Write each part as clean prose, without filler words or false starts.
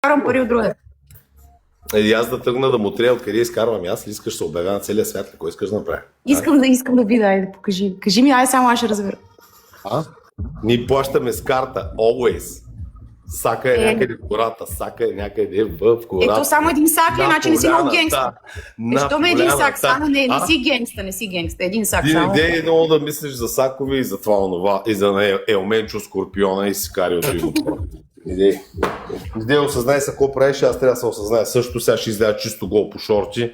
изкарвам пари от друга. И аз да тръгна да му трябва откъде изкарвам. Аз ли искаш да се обявя на целия свят? Какво искаш да направя? Искам да видя, айде, покажи. Кажи ми, айде само аз ще разбера. Ние плащаме с карта, always. Сака е някъде в гората, сака е някъде в гората. Ето само един сак ли, значи не си много генгста. Що ме един сак, само не си генгста, един сак само. Ти не е много да мислиш за сакове и за това онова, и за Елменчо Скорпиона и Сикарио Дримо. Иде осъзнай се какво правиш, аз трябва да се осъзная. Също сега ще изляза чисто гол по шорти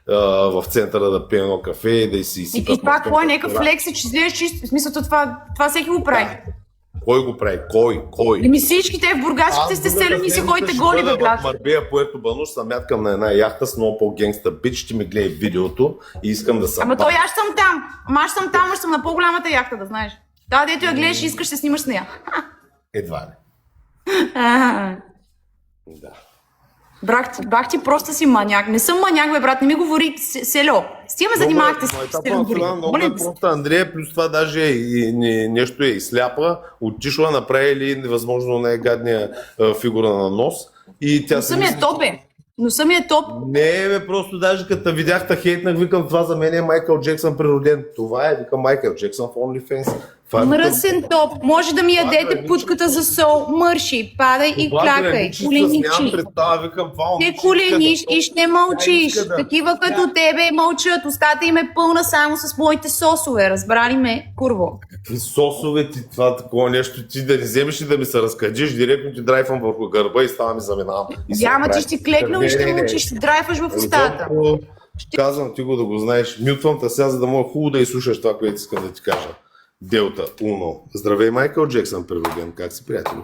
в центъра да пия едно кафе и да си изсипят. И това какво е някакъв флекс, че излезеш чисто. В смисъл това всеки го прави. Кой го прави? Кой? Еми всички те в бургаските сте селени и си ходите голи, бе, брат. В Марбея, Пуерто Бануш, съм мяткам на една яхта с много по-генгста бич, ще ми гледай видеото и искам да съм. Ама той аз съм там. Аз съм там, ще съм на по-голямата яхта, да знаеш. Да, дето я гледаш и искаш да се снимаш с нея. Едва ли. Да. Бах ти просто си маняк. Не съм маняк, бе, брат, не ми говори село. Стига ме занимавахте с село. Много е просто Андрея, плюс това даже нещо е и сляпа, отишла, направили невъзможно най-гадния фигура на нос. И тя Но съм е топ. Не, бе, просто даже като видях та хейтнах, викам, това за мен е Майкъл Джексън природен. Това е, викам, Майкъл Джексън в OnlyFans. Мръсен топ. Може да ми ядете путката за сол. Мърши, падай и клякай. Коленичи. Ще колениш и ще мълчиш. Такива като тебе мълчат. Устата им е пълна само с моите сосове. Разбрали ме, курво? Какви сосове ти, това такова нещо, ти да не вземеш и да ми се разкадиш, директно ти драйфам върху гърба и става ми заминавам. Ама ти ще клекнал и ще мълчиш, ще драйфаш в устата. Казвам ти го да го знаеш. Мютвам те сега, за да мога хубаво да изслушаш това, което искам да ти кажа. Делта, Уно. Здравей, Майкъл Джексън, природен. Как си, приятели?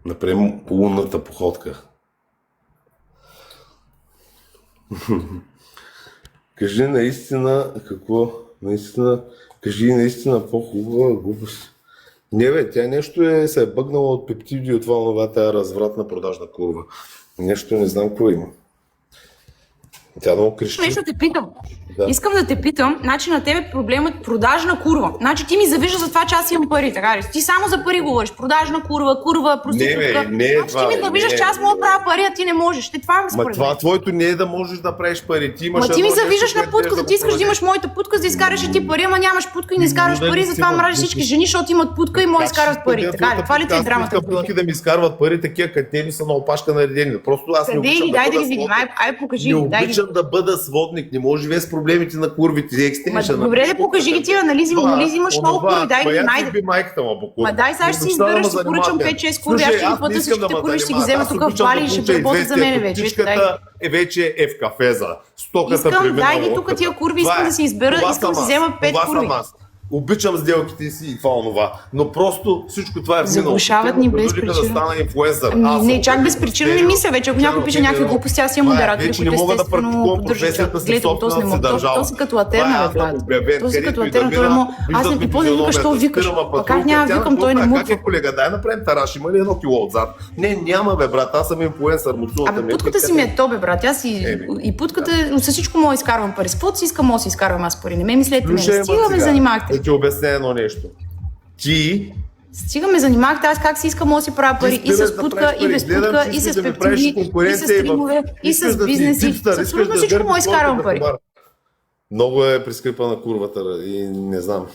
Направим лунната походка. Кажи наистина какво? Кажи наистина по-хубава глупост. Не бе, тя нещо се е бъгнала от пептиди от това, тая развратна продажна курва. Нещо не знам какво има. Тя много крещи. Нещо те питам. Да. Искам да те питам, значи на тебе проблемът продажна курва. Значи ти ми завиждаш за това, че аз имам пари, така ли? Ти само за пари говориш. Продажна курва, проститутка. Не е значи това. Ти ми завиждаш, че аз мога да правя пари, а ти не можеш. Това ми според. Това твоето не е да можеш да правиш пари. Ти имаш. Ти ми завиждаш на путката, ти искаш да имаш моята путка, за да изкараш и ти пари, ама нямаш путка и не изкараш пари, затова мразиш всички жени, защото имат путка и могат да изкарват пари. Така ли? Това ли ти е драмата? Путки да ми изкарват пари, такива катери са на опашка наредени. Просто аз не обичам дай да ги видим. Ай, покажи. Не обичам да бъда сводник, не може да живее с проблемите на курвите. Добре, да покажи ги тия анализи, имаш много курви, дай ги найде. Ма дай сега ще си избереш, ще поръчам 5-6 курви, аз ще им плата всичките курви, ще ги взема тук в Бали и ще работят за мен вече. Вече е в кафеза. Стоката искам, дай ги тук тия курви, искам да си избера, искам да си взема 5 курви. Обичам сделките си и това, но просто всичко това е минало. Заглушават ни без причина. Да стана инфлуенсър. Не, чак без причина не мисля вече. Ако някой пише някакви глупости, аз имам модератори, които не мога да практикувам професията си собствената си държава. То си като латерна, брат. То си като латерна, аз не какво да викаш, то викаш. Как няма викам, той не мутва. Как е, колега, дай направим тараш, има ли едно кило отзад? Не, няма, бе, брат, аз съм инфлуенсър. Абе, путката си ми е то, бе, брат. Аз и путката, с всичко мога изкарвам пари. С каквото си искам, мога да си изкарвам аз пари. Не ме мислете, не. Стига ме занимахте. Да ти обясня едно нещо. Стига ме занимахте, аз как си искам, мога да си правя пари и с путка, и без путка, и с пептиди, и с стримове, и с бизнеси. Абсолютно всичко мога да изкарвам пари. Много е прискрипана курвата и не знам.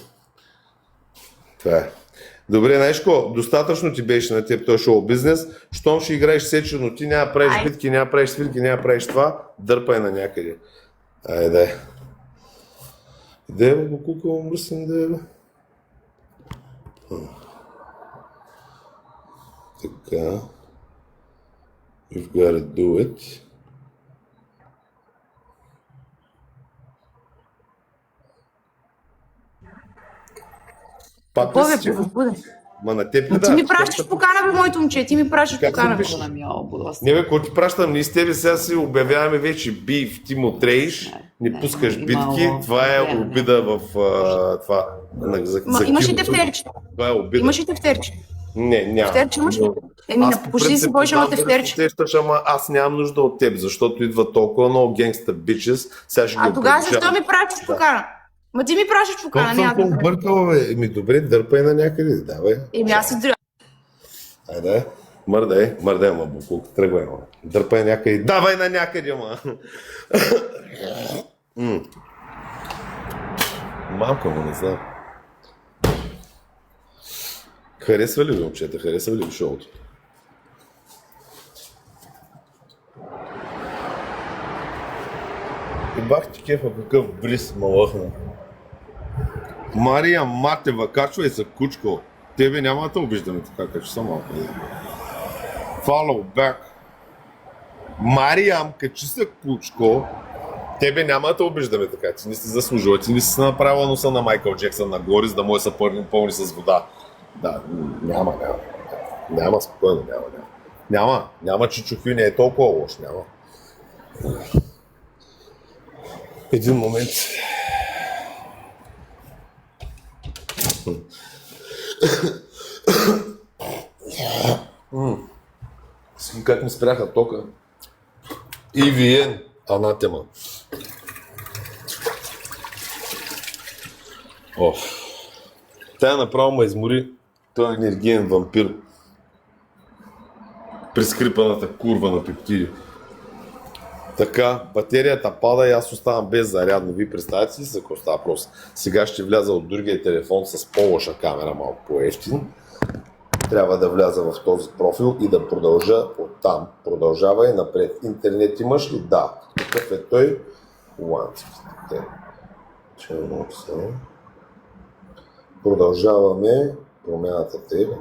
Това е. Добре, знаеш ко, достатъчно ти беше на теб този шоу бизнес, щом ще играеш сечено, ти няма правиш битки, няма правиш свирки, няма правиш това, дърпай на някъде. Айде. Де бе, го кукал, мръсен да е бе. Така. You've got to do it. Пак ли си? Ма на теб ли да? Ти ми пращаш покана, бе, моето момче, ти ми пращаш покана. Не бе, кой ти пращам? Ние с тебе сега си обявяваме вече биф, ти му треиш, не пускаш битки, това е обида в това. Имаш ли тефтерче? Това е обида. Имаш ли тефтерче? Не, няма. Тефтерче имаш ли? Почти си бойш, ама тефтерче. Ама аз нямам нужда от теб, защото идва толкова много генгста бичес. А тогава защо ми пращаш покана? Ма ти ми пращаш покана, няма да. Бъркала, бе. Добре, дърпай на някъде, давай. Аз си Айде. Мърдай, ма буклук. Тръгвай, ма. Дърпай някъде. Давай на някъде, ма. Малко, но не знам. Харесва ли ви, момчета? Харесва ли ви шоуто? И бах ти кефа, какъв бриз ма лъхна. Мария Матева, качвай се, кучко. Тебе няма да те обиждаме така, качу съм малко. Follow back. Мариям, качи се, кучко. Тебе няма да те обиждаме така, ти не си заслужила, ти не си направила носа на Майкъл Джексън нагоре, за да може да се пълни с вода. Да, няма, спокойно, няма, че чухви не е толкова лош, няма. Един момент. Как ми спряха тока. EVN, анатема. Тая направо ме измори този енергиен вампир. Прескрипаната курва на пептиди. Така, батерията пада и аз оставам без зарядно. Ви представете си за какво става въпрос. Сега ще вляза от другия телефон с по-лоша камера, малко по-ефтин. Трябва да вляза в този профил и да продължа оттам. Продължавай напред. Интернет имаш ли? Да. Какъв е той? Продължаваме промяната тебе.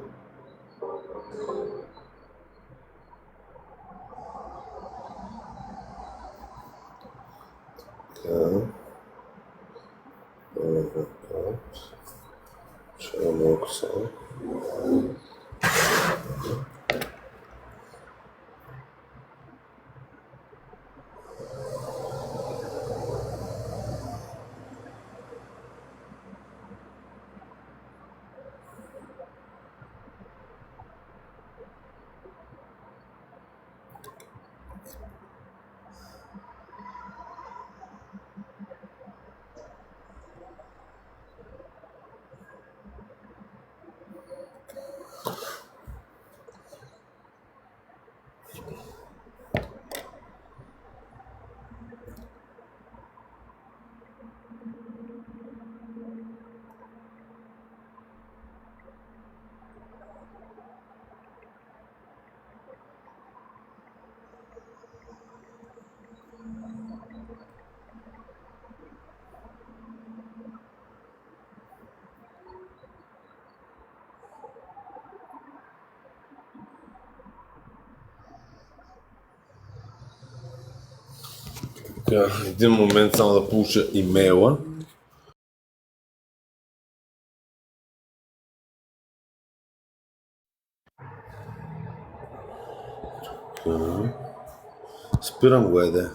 Един момент само да получа имейла. Спирам го, еде.